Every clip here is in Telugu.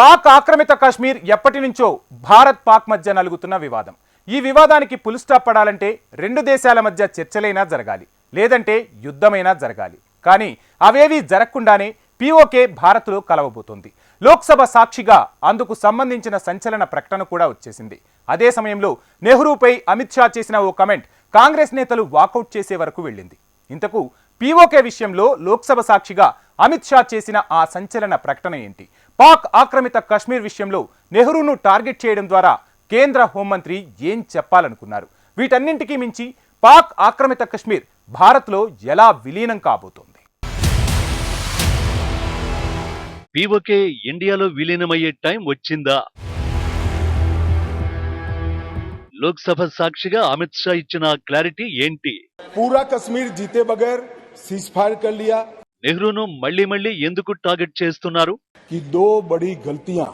పాక్ ఆక్రమిత కాశ్మీర్ ఎప్పటి నుంచో భారత్ పాక్ మధ్య నలుగుతున్న వివాదం. ఈ వివాదానికి పుల్ స్టాప్ పడాలంటే రెండు దేశాల మధ్య చర్చలైనా జరగాలి, లేదంటే యుద్ధమైనా జరగాలి. కానీ అవేవీ జరగకుండానే పీఓకే భారత్లో కలవబోతోంది. లోక్సభ సాక్షిగా అందుకు సంబంధించిన సంచలన ప్రకటన కూడా వచ్చేసింది. అదే సమయంలో నెహ్రూపై అమిత్ షా చేసిన ఓ కమెంట్ కాంగ్రెస్ నేతలు వాకౌట్ చేసే వరకు వెళ్ళింది. ఇంతకు పీఓకే విషయంలో లోక్సభ సాక్షిగా అమిత్ షా చేసిన ఆ సంచలన ప్రకటన ఏంటి? పాక్ ఆక్రమిత కశ్మీర్ విషయంలో నెహ్రూను టార్గెట్ చేయడం ద్వారా కేంద్ర హోంమంత్రి ఏం చెప్పాలనుకున్నారు? వీటన్నింటికీ మించి పాక్ ఆక్రమిత కశ్మీర్ భారత్లో ఎలా విలీనం కాబోతోంది? పీఓకే ఇండియాలో విలీనమయ్యే టైం వచ్చిందా? లోక్సభ సాక్షిగా అమిత్ షా ఇచ్చిన క్లారిటీ ఏంటి? పూరా కశ్మీర్ జీతే బగైర్ सीज फायर कर लिया। నెహ్రూను మళ్లీ ఎందుకు టార్గెట్ చేస్తున్నారు? कि दो बड़ी गलतियां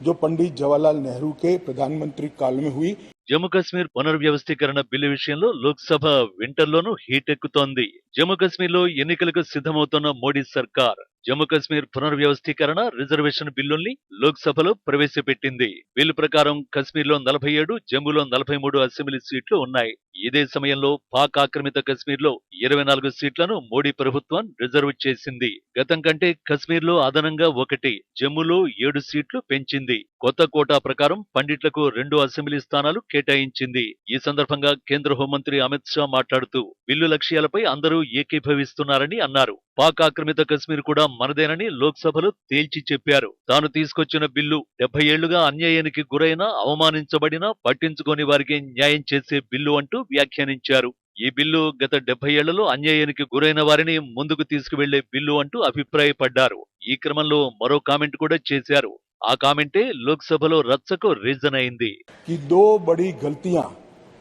जो पंडित जवाहरलाल नेहरू के प्रधानमंत्री काल में हुई। జమ్మూ కాశ్మీర్ పునర్వ్యవస్థీకరణ బిల్లు విషయంలో లోక్సభ వింటర్లోనూ హీట్ ఎక్కుతోంది. జమ్మూ కాశ్మీర్లో ఎన్నికలకు సిద్ధమవుతున్న మోడీ సర్కార్ జమ్మూ కాశ్మీర్ పునర్వ్యవస్థీకరణ రిజర్వేషన్ బిల్లుల్ని లోక్సభలో ప్రవేశపెట్టింది. బిల్లు ప్రకారం కశ్మీర్లో 47, జమ్మూలో 43 అసెంబ్లీ సీట్లు ఉన్నాయి. ఇదే సమయంలో పాక్ ఆక్రమిత కశ్మీర్లో 24 సీట్లను మోడీ ప్రభుత్వం రిజర్వ్ చేసింది. గతం కంటే కశ్మీర్లో అదనంగా 1, జమ్మూలో 7 సీట్లు పెంచింది. కొత్త కోటా ప్రకారం పండిట్లకు 2 అసెంబ్లీ స్థానాలు కేటాయించింది. ఈ సందర్భంగా కేంద్ర హోంమంత్రి అమిత్ షా మాట్లాడుతూ బిల్లు లక్ష్యాలపై అందరూ ఏకీభవిస్తున్నారని అన్నారు. పాక్ ఆక్రమిత కశ్మీర్ కూడా మనదేనని లోక్సభలో తేల్చి చెప్పారు. తాను తీసుకొచ్చిన బిల్లు 70 ఏళ్లుగా అన్యాయానికి గురైన, అవమానించబడిన, పట్టించుకోని వారికి న్యాయం చేసే బిల్లు అంటూ వ్యాఖ్యానించారు. ఈ బిల్లు గత 70 ఏళ్లలో అన్యాయానికి గురైన వారిని ముందుకు తీసుకువెళ్లే బిల్లు అంటూ అభిప్రాయపడ్డారు. ఈ క్రమంలో మరో కామెంట్ కూడా చేశారు. ఆ కామెంటే లోక్సభలో రచ్చకు రీజన్ అయింది. कि दो बड़ी गलतियां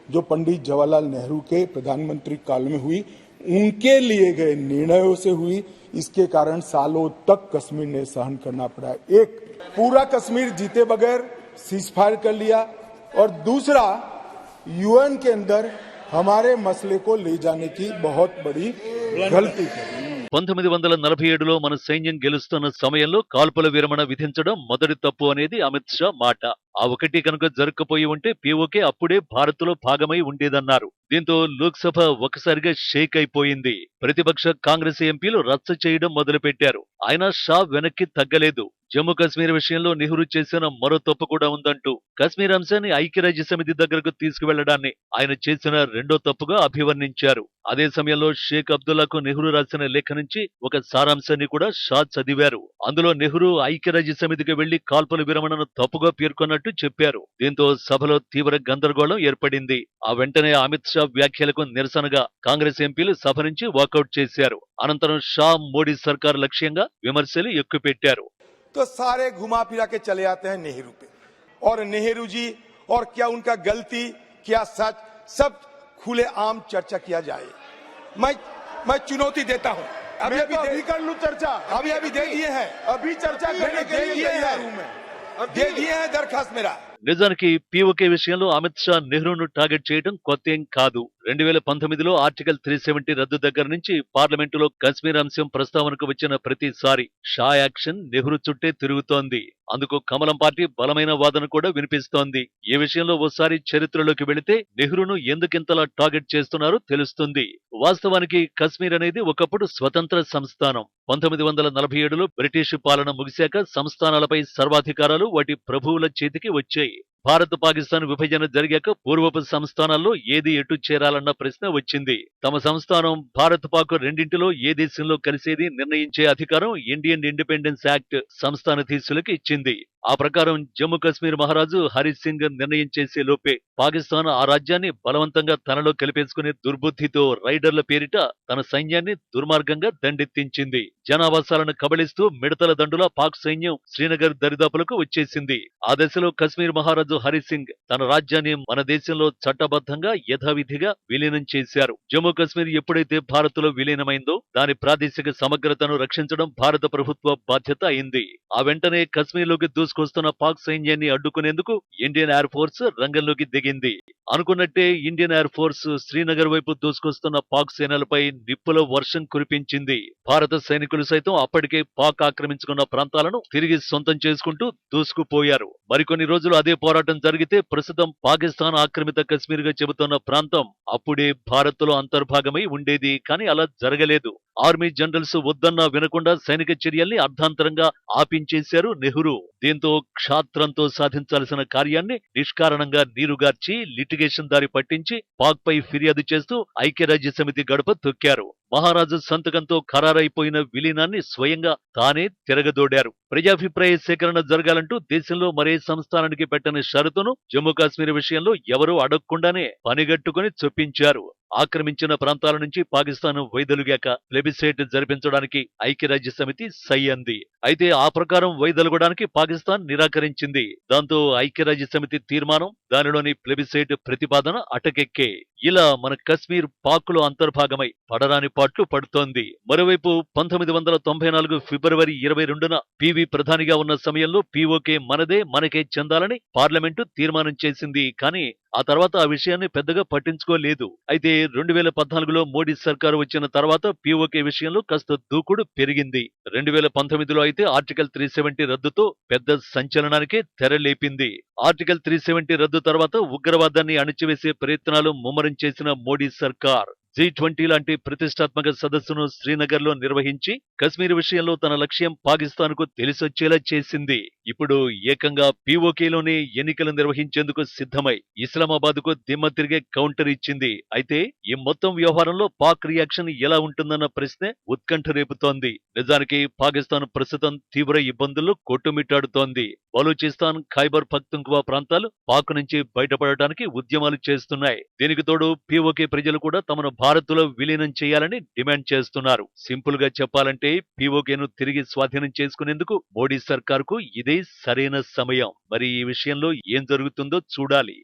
जो पंडित जवाहरलाल नेहरू के प्रधानमंत्री काल में हुई, उनके लिए गए निर्णयों से हुई। इसके कारण सालों तक कश्मीर ने सहन करना पड़ा। एक, पूरा कश्मीर जीते बगैर सीज फायर कर लिया, और दूसरा, यूएन के अंदर हमारे मसले को ले जाने की बहुत बड़ी गलती की। 1947లో మన సైన్యం గెలుస్తున్న సమయంలో కాల్పుల విరమణ విధించడం మొదటి తప్పు అనేది అమిత్ షా మాట. ఆ ఒకటి కనుక జరగకపోయి ఉంటే పీఓకే అప్పుడే భారత్లో భాగమై ఉండేదన్నారు. దీంతో లోక్సభ ఒకసారిగా షేక్ అయిపోయింది. ప్రతిపక్ష కాంగ్రెస్ ఎంపీలు రచ్చ చేయడం మొదలుపెట్టారు. అయినా షా వెనక్కి తగ్గలేదు. జమ్మూ కాశ్మీర్ విషయంలో నెహ్రూ చేసిన మరో తప్పు కూడా ఉందంటూ కశ్మీర్ అంశాన్ని ఐక్యరాజ్య సమితి దగ్గరకు తీసుకువెళ్లడాన్ని ఆయన చేసిన రెండో తప్పుగా అభివర్ణించారు. అదే సమయంలో షేక్ అబ్దుల్లాకు నెహ్రూ రాసిన లేఖ నుంచి ఒక సారాంశాన్ని కూడా షా చదివారు. అందులో నెహ్రూ ఐక్యరాజ్య సమితికి వెళ్లి కాల్పుల విరమణను తప్పుగా పేర్కొన్నట్టు చెప్పారు. దీంతో సభలో తీవ్ర గందరగోళం ఏర్పడింది. ఆ వెంటనే అమిత్ షా వ్యాఖ్యలకు నిరసనగా కాంగ్రెస్ ఎంపీలు సభ నుంచి వాకౌట్ చేశారు. అనంతరం షా మోడీ సర్కార్ లక్ష్యంగా విమర్శలు ఎక్కుపెట్టారు. तो सारे घुमा फिरा के चले आते हैं नेहरू पे, और नेहरू जी और क्या उनका गलती, क्या सच, सब खुले आम चर्चा किया जाए। मैं चुनौती देता हूं। अभी कर लूं चर्चा। अभी दे दिए हैं, अभी चर्चा करने के लिए दे दिए हैं दरखास्त मेरा। నిజానికి పీఓకే విషయంలో అమిత్ షా నెహ్రూను టార్గెట్ చేయడం కొత్తేం కాదు. 2019లో ఆర్టికల్ 370 రద్దు దగ్గర నుంచి పార్లమెంటులో కశ్మీర్ అంశం ప్రస్తావనకు వచ్చిన ప్రతిసారి షా యాక్షన్ నెహ్రూ చుట్టే తిరుగుతోంది. అందుకు కమలం పార్టీ బలమైన వాదన కూడా వినిపిస్తోంది. ఈ విషయంలో ఓసారి చరిత్రలోకి వెళితే నెహ్రూను ఎందుకింతలా టార్గెట్ చేస్తున్నారో తెలుస్తుంది. వాస్తవానికి కశ్మీర్ అనేది ఒకప్పుడు స్వతంత్ర సంస్థానం. 1947లో బ్రిటిష్ పాలన ముగిశాక సంస్థానాలపై సర్వాధికారాలు వాటి ప్రభువుల చేతికి వచ్చాయి. భారత్ పాకిస్తాన్ విభజన జరిగాక పూర్వపు సంస్థానాల్లో ఏది ఎటు చేరాలన్న ప్రశ్న వచ్చింది. తమ సంస్థానం భారత్ పాక్ రెండింటిలో ఏ దేశంలో కలిసేది నిర్ణయించే అధికారం ఇండియన్ ఇండిపెండెన్స్ యాక్ట్ సంస్థానాధీశులకు ఇచ్చింది. ఆ ప్రకారం జమ్మూ కాశ్మీర్ మహారాజు హరి సింగ్ నిర్ణయం చేసే లోపే పాకిస్తాన్ ఆ రాజ్యాన్ని బలవంతంగా తనలో కలిపేసుకునే దుర్బుద్ధితో రైడర్ల పేరిట తన సైన్యాన్ని దుర్మార్గంగా దండెత్తించింది. జనావాసాలను కబళిస్తూ మిడతల దండులా పాక్ సైన్యం శ్రీనగర్ దరిదాపులకు వచ్చేసింది. ఆ దశలో కశ్మీర్ మహారాజు మహారాజు హరిసింగ్ తన రాజ్యాన్ని మన దేశంలో చట్టబద్ధంగా యథావిధిగా విలీనం చేశారు. జమ్మూ కాశ్మీర్ ఎప్పుడైతే భారత్లో విలీనమైందో దాని ప్రాదేశిక సమగ్రతను రక్షించడం భారత ప్రభుత్వ బాధ్యత అయింది. ఆ వెంటనే కశ్మీర్లోకి దూసుకొస్తున్న పాక్ సైన్యాన్ని అడ్డుకునేందుకు ఇండియన్ ఎయిర్ ఫోర్స్ రంగంలోకి దిగింది. అనుకున్నట్టే ఇండియన్ ఎయిర్ ఫోర్స్ శ్రీనగర్ వైపు దూసుకొస్తున్న పాక్ సేనలపై నిప్పుల వర్షం కురిపించింది. భారత సైనికులు సైతం అప్పటికే పాక్ ఆక్రమించుకున్న ప్రాంతాలను తిరిగి సొంతం చేసుకుంటూ దూసుకుపోయారు. మరికొన్ని రోజులు అదే పోరాటం జరిగితే ప్రస్తుతం పాకిస్తాన్ ఆక్రమిత కశ్మీర్ గా చెబుతున్న ప్రాంతం అప్పుడే భారత్ లో అంతర్భాగమై ఉండేది. కానీ అలా జరగలేదు. ఆర్మీ జనరల్స్ వద్దన్నా వినకుండా సైనిక చర్యల్ని అర్ధాంతరంగా ఆపించేశారు నెహ్రూ. దీంతో క్షాత్రంతో సాధించాల్సిన కార్యాన్ని నిష్కారణంగా నీరుగార్చి లిటిగేషన్ దారి పట్టించి పాక్ పై ఫిర్యాదు చేస్తూ ఐక్యరాజ్య సమితి గడప తొక్కారు. మహారాజు సంతకంతో ఖరారైపోయిన విలీనాన్ని స్వయంగా తానే తిరగదోడారు. ప్రజాభిప్రాయ సేకరణ జరగాలంటూ దేశంలో మరే సంస్థానానికి పెట్టని షరతును జమ్మూ కాశ్మీర్ విషయంలో ఎవరూ అడగకుండానే పనిగట్టుకుని చొప్పించారు. ఆక్రమించిన ప్రాంతాల నుంచి పాకిస్తాన్ వైదొలిగాక ప్లెబిసైట్ జరిపించడానికి ఐక్యరాజ్య సమితి సై అంది. అయితే ఆ ప్రకారం వైదొలగడానికి పాకిస్తాన్ నిరాకరించింది. దాంతో ఐక్యరాజ్య సమితి తీర్మానం, దానిలోని ప్లెబిసైట్ ప్రతిపాదన అటకెక్కే. ఇలా మన కశ్మీర్ పాక్ లో అంతర్భాగమై పడరాని పాట్లు పడుతోంది. మరోవైపు 1994 ఫిబ్రవరి 22న పివి ప్రధానిగా ఉన్న సమయంలో పీఓకే మనదే, మనకే చెందాలని పార్లమెంటు తీర్మానం చేసింది. కానీ ఆ తర్వాత ఆ విషయాన్ని పెద్దగా పట్టించుకోలేదు. అయితే 2014లో మోడీ సర్కారు వచ్చిన తర్వాత పీఓకే విషయంలో కాస్త దూకుడు పెరిగింది. 2019లో అయితే ఆర్టికల్ 370 రద్దుతో పెద్ద సంచలనానికే తెరలేపింది. ఆర్టికల్ 370 రద్దు తర్వాత ఉగ్రవాదాన్ని అణిచివేసే ప్రయత్నాలు ముమ్మరం చేసిన మోడీ సర్కార్ G20 లాంటి ప్రతిష్టాత్మక సదస్సును శ్రీనగర్ లో నిర్వహించి కశ్మీర్ విషయంలో తన లక్ష్యం పాకిస్తాన్ కు తెలిసొచ్చేలా చేసింది. ఇప్పుడు ఏకంగా పీఓకేలోనే ఎన్నికలు నిర్వహించేందుకు సిద్ధమై ఇస్లామాబాద్ కు దిమ్మ తిరిగే కౌంటర్ ఇచ్చింది. అయితే ఈ మొత్తం వ్యవహారంలో పాక్ రియాక్షన్ ఎలా ఉంటుందన్న ప్రశ్నే ఉత్కంఠ రేపుతోంది. నిజానికి పాకిస్తాన్ ప్రస్తుతం తీవ్ర ఇబ్బందుల్లో కొట్టుమిట్టాడుతోంది. బలూచిస్తాన్, ఖైబర్ పఖ్తుంఖ్వా ప్రాంతాలు పాక్ నుంచి బయటపడటానికి ఉద్యమాలు చేస్తున్నాయి. దీనికి తోడు పీఓకే ప్రజలు కూడా తమను భారత్లో విలీనం చేయాలని డిమాండ్ చేస్తున్నారు. సింపుల్ గా చెప్పాలంటే పీఓకేను తిరిగి స్వాధీనం చేసుకునేందుకు మోడీ సర్కార్కు ఇదే సరైన సమయం. మరి ఈ విషయంలో ఏం జరుగుతుందో చూడాలి.